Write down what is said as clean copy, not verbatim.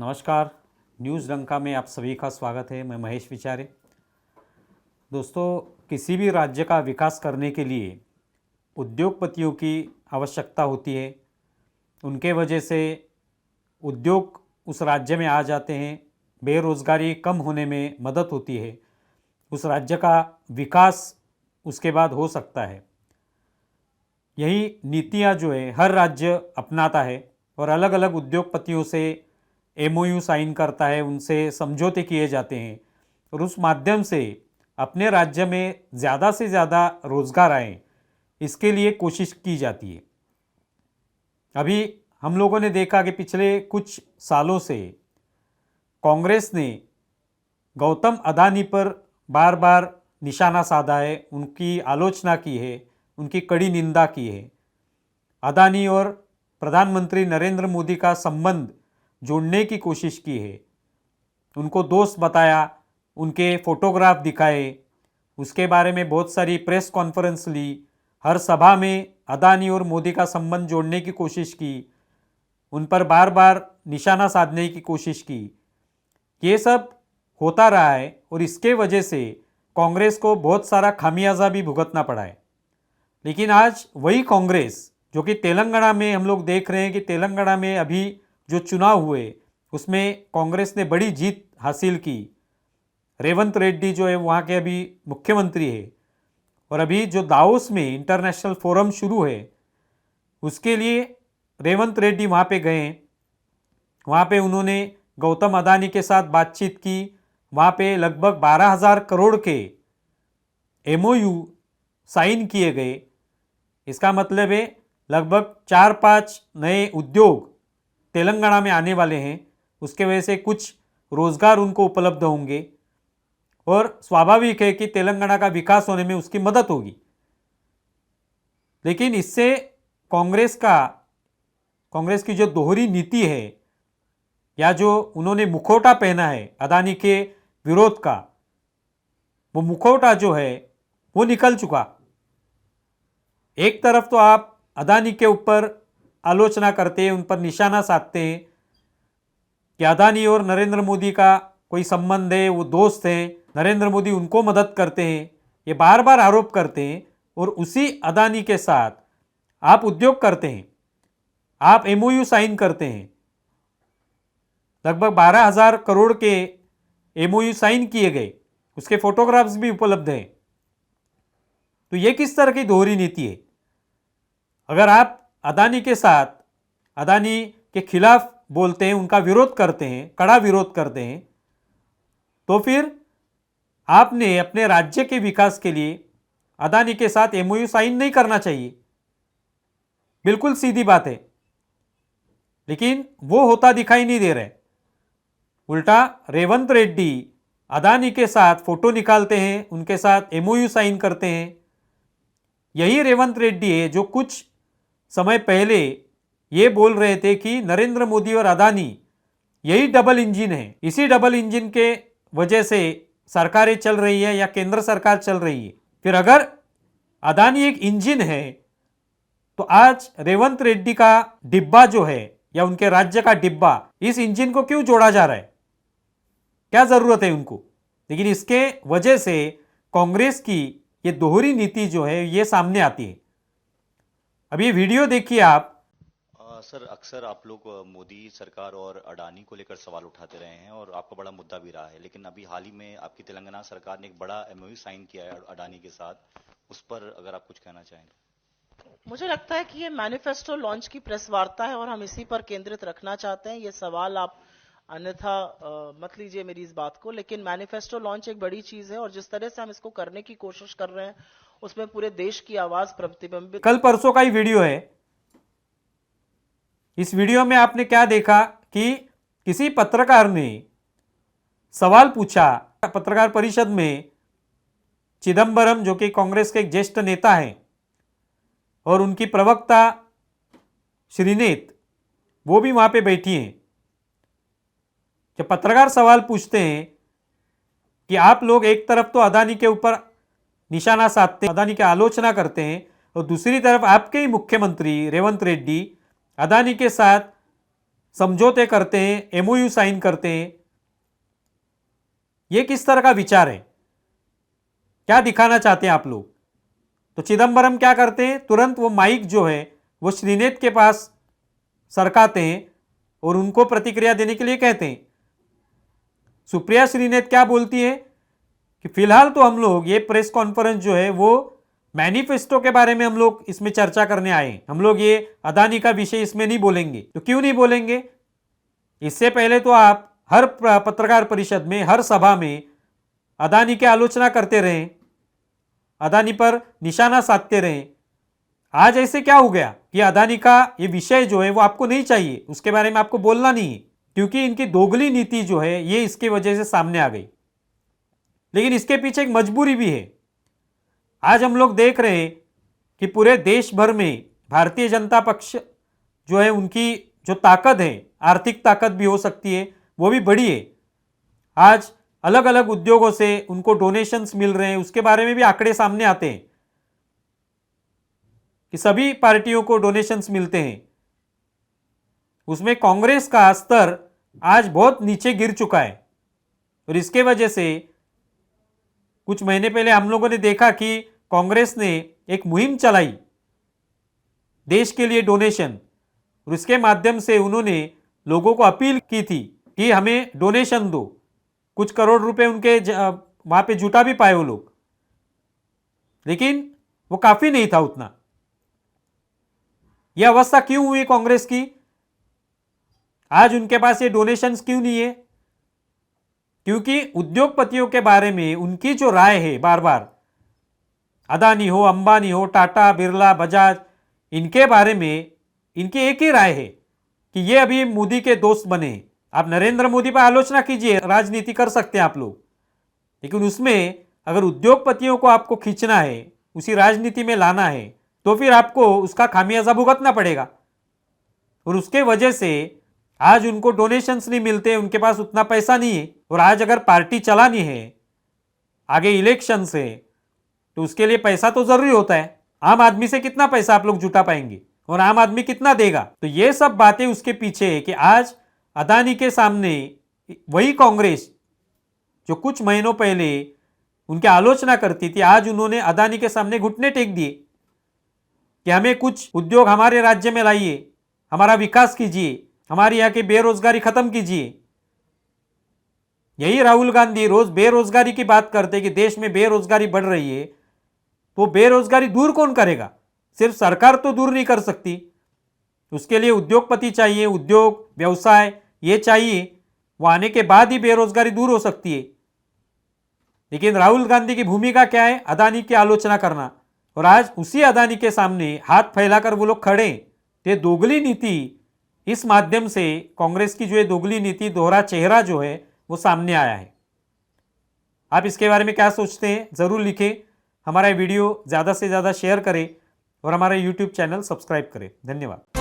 नमस्कार। न्यूज़ डंका में आप सभी का स्वागत है। मैं महेश विचारे। दोस्तों, किसी भी राज्य का विकास करने के लिए उद्योगपतियों की आवश्यकता होती है। उनके वजह से उद्योग उस राज्य में आ जाते हैं, बेरोज़गारी कम होने में मदद होती है, उस राज्य का विकास उसके बाद हो सकता है। यही नीतियाँ जो है हर राज्य अपनाता है और अलग अलग उद्योगपतियों से एमओयू साइन करता है, उनसे समझौते किए जाते हैं और उस माध्यम से अपने राज्य में ज़्यादा से ज़्यादा रोज़गार आए, इसके लिए कोशिश की जाती है। अभी हम लोगों ने देखा कि पिछले कुछ सालों से कांग्रेस ने गौतम अदानी पर बार बार निशाना साधा है, उनकी आलोचना की है, उनकी कड़ी निंदा की है। अदानी और प्रधानमंत्री नरेंद्र मोदी का संबंध जोड़ने की कोशिश की है, उनको दोस्त बताया, उनके फोटोग्राफ दिखाए, उसके बारे में बहुत सारी प्रेस कॉन्फ्रेंस ली, हर सभा में अदानी और मोदी का संबंध जोड़ने की कोशिश की, उन पर बार बार निशाना साधने की कोशिश की। ये सब होता रहा है और इसके वजह से कांग्रेस को बहुत सारा खामियाजा भी भुगतना पड़ा है। लेकिन आज वही कांग्रेस जो कि तेलंगाना में हम लोग देख रहे हैं कि तेलंगाना में अभी जो चुनाव हुए उसमें कांग्रेस ने बड़ी जीत हासिल की। रेवंत रेड्डी जो है वहाँ के अभी मुख्यमंत्री है और अभी जो दावोस में इंटरनेशनल फोरम शुरू है उसके लिए रेवंत रेड्डी वहाँ पे गए। वहाँ पे उन्होंने गौतम अदानी के साथ बातचीत की। वहाँ पे लगभग 12,000 करोड़ के एमओयू साइन किए गए। इसका मतलब है लगभग 4-5 नए उद्योग तेलंगाना में आने वाले हैं। उसके वजह से कुछ रोजगार उनको उपलब्ध होंगे और स्वाभाविक है कि तेलंगाना का विकास होने में उसकी मदद होगी। लेकिन इससे कांग्रेस की जो दोहरी नीति है या जो उन्होंने मुखौटा पहना है अदानी के विरोध का, वो मुखौटा जो है वो निकल चुका। एक तरफ तो आप अदानी के ऊपर आलोचना करते हैं, उन पर निशाना साधते हैं कि अदानी और नरेंद्र मोदी का कोई संबंध है, वो दोस्त हैं, नरेंद्र मोदी उनको मदद करते हैं, ये बार बार आरोप करते हैं। और उसी अदानी के साथ आप उद्योग करते हैं, आप एमओयू साइन करते हैं। लगभग 12,000 करोड़ के एमओयू साइन किए गए, उसके फोटोग्राफ्स भी उपलब्ध हैं। तो ये किस तरह की दोहरी नीति है? अगर आप अदानी के साथ, अदानी के खिलाफ बोलते हैं, उनका विरोध करते हैं, कड़ा विरोध करते हैं, तो फिर आपने अपने राज्य के विकास के लिए अदानी के साथ एमओयू साइन नहीं करना चाहिए। बिल्कुल सीधी बात है। लेकिन वो होता दिखाई नहीं दे रहा है। उल्टा रेवंत रेड्डी अदानी के साथ फोटो निकालते हैं, उनके साथ एमओयू साइन करते हैं। यही रेवंत रेड्डी है जो कुछ समय पहले ये बोल रहे थे कि नरेंद्र मोदी और अदानी यही डबल इंजन है, इसी डबल इंजन के वजह से सरकारें चल रही है या केंद्र सरकार चल रही है। फिर अगर अदानी एक इंजन है तो आज रेवंत रेड्डी का डिब्बा जो है या उनके राज्य का डिब्बा, इस इंजन को क्यों जोड़ा जा रहा है? क्या जरूरत है उनको? लेकिन इसके वजह से कांग्रेस की ये दोहरी नीति जो है ये सामने आती है। अब ये वीडियो देखिए आप। सर, अक्सर आप लोग मोदी सरकार और अडानी को लेकर सवाल उठाते रहे हैं और आपका बड़ा मुद्दा भी रहा है। लेकिन अभी हाल ही में आपकी तेलंगाना सरकार ने एक बड़ा एमओयू साइन किया है अडानी के साथ, उस पर अगर आप कुछ कहना चाहेंगे। मुझे लगता है कि ये मैनिफेस्टो लॉन्च की प्रेस वार्ता है और हम इसी पर केंद्रित रखना चाहते हैं। ये सवाल आप अन्यथा मत लीजिए मेरी इस बात को, लेकिन मैनिफेस्टो लॉन्च एक बड़ी चीज है और जिस तरह से हम इसको करने की कोशिश कर रहे हैं उसमें पूरे देश की आवाज प्रतिबिंबित। कल परसों का ही वीडियो है। इस वीडियो में आपने क्या देखा कि किसी पत्रकार ने सवाल पूछा। पत्रकार परिषद में चिदंबरम जो कि कांग्रेस के एक ज्येष्ठ नेता हैं और उनकी प्रवक्ता श्रीनेत, वो भी वहां पे बैठी हैं। जब पत्रकार सवाल पूछते हैं कि आप लोग एक तरफ तो अदानी के ऊपर निशाना साधते हैं, अदानी की आलोचना करते हैं, और दूसरी तरफ आपके ही मुख्यमंत्री रेवंत रेड्डी अदानी के साथ समझौते करते हैं, एमओयू साइन करते हैं। ये किस तरह का विचार है? क्या दिखाना चाहते हैं आप लोग? तो चिदंबरम क्या करते हैं, तुरंत वो माइक जो है वो श्रीनेत के पास सरकाते हैं और उनको प्रतिक्रिया देने के लिए कहते हैं। सुप्रिया श्रीनेत क्या बोलती है कि फिलहाल तो हम लोग ये प्रेस कॉन्फ्रेंस जो है वो मैनिफेस्टो के बारे में हम लोग इसमें चर्चा करने आए हैं, हम लोग ये अदानी का विषय इसमें नहीं बोलेंगे। तो क्यों नहीं बोलेंगे? इससे पहले तो आप हर पत्रकार परिषद में, हर सभा में अदानी की आलोचना करते रहे, अदानी पर निशाना साधते रहे। आज ऐसे क्या हो गया कि अदानी का ये विषय जो है वो आपको नहीं चाहिए, उसके बारे में आपको बोलना नहीं है, क्योंकि इनकी दोगली नीति जो है ये इसकी वजह से सामने आ गई। लेकिन इसके पीछे एक मजबूरी भी है। आज हम लोग देख रहे हैं कि पूरे देश भर में भारतीय जनता पक्ष जो है, उनकी जो ताकत है, आर्थिक ताकत भी हो सकती है, वो भी बड़ी है। आज अलग अलग उद्योगों से उनको डोनेशंस मिल रहे हैं, उसके बारे में भी आंकड़े सामने आते हैं कि सभी पार्टियों को डोनेशंस मिलते हैं। उसमें कांग्रेस का स्तर आज बहुत नीचे गिर चुका है और इसके वजह से कुछ महीने पहले हम लोगों ने देखा कि कांग्रेस ने एक मुहिम चलाई देश के लिए डोनेशन, और इसके माध्यम से उन्होंने लोगों को अपील की थी कि हमें डोनेशन दो। कुछ करोड़ रुपए उनके वहां पे जुटा भी पाए वो लोग, लेकिन वो काफी नहीं था उतना। यह अवस्था क्यों हुई कांग्रेस की? आज उनके पास ये डोनेशंस क्यों नहीं है? क्योंकि उद्योगपतियों के बारे में उनकी जो राय है, बार बार अदानी हो, अंबानी हो, टाटा, बिरला, बजाज, इनके बारे में इनकी एक ही राय है कि ये अभी मोदी के दोस्त बने। आप नरेंद्र मोदी पर आलोचना कीजिए, राजनीति कर सकते हैं आप लोग, लेकिन उसमें अगर उद्योगपतियों को आपको खींचना है, उसी राजनीति में लाना है, तो फिर आपको उसका खामियाजा भुगतना पड़ेगा। और उसके वजह से आज उनको डोनेशंस नहीं मिलते, उनके पास उतना पैसा नहीं है। और आज अगर पार्टी चलानी है, आगे इलेक्शन से, तो उसके लिए पैसा तो जरूरी होता है। आम आदमी से कितना पैसा आप लोग जुटा पाएंगे और आम आदमी कितना देगा? तो ये सब बातें उसके पीछे है कि आज अदानी के सामने वही कांग्रेस जो कुछ महीनों पहले उनकी आलोचना करती थी, आज उन्होंने अदानी के सामने घुटने टेक दिए कि हमें कुछ उद्योग हमारे राज्य में लाइए, हमारा विकास कीजिए, हमारे यहाँ की बेरोजगारी खत्म कीजिए। यही राहुल गांधी रोज बेरोजगारी की बात करते कि देश में बेरोजगारी बढ़ रही है, तो बेरोजगारी दूर कौन करेगा? सिर्फ सरकार तो दूर नहीं कर सकती, उसके लिए उद्योगपति चाहिए, उद्योग व्यवसाय ये चाहिए, वो आने के बाद ही बेरोजगारी दूर हो सकती है। लेकिन राहुल गांधी की भूमिका क्या है? अदानी की आलोचना करना। और आज उसी अदानी के सामने हाथ फैलाकर वो लोग खड़े। ये दोगली नीति, इस माध्यम से कांग्रेस की जो है दोगली नीति, दोहरा चेहरा जो है वो सामने आया है। आप इसके बारे में क्या सोचते हैं जरूर लिखें। हमारा वीडियो ज़्यादा से ज़्यादा शेयर करें और हमारा YouTube चैनल सब्सक्राइब करें। धन्यवाद।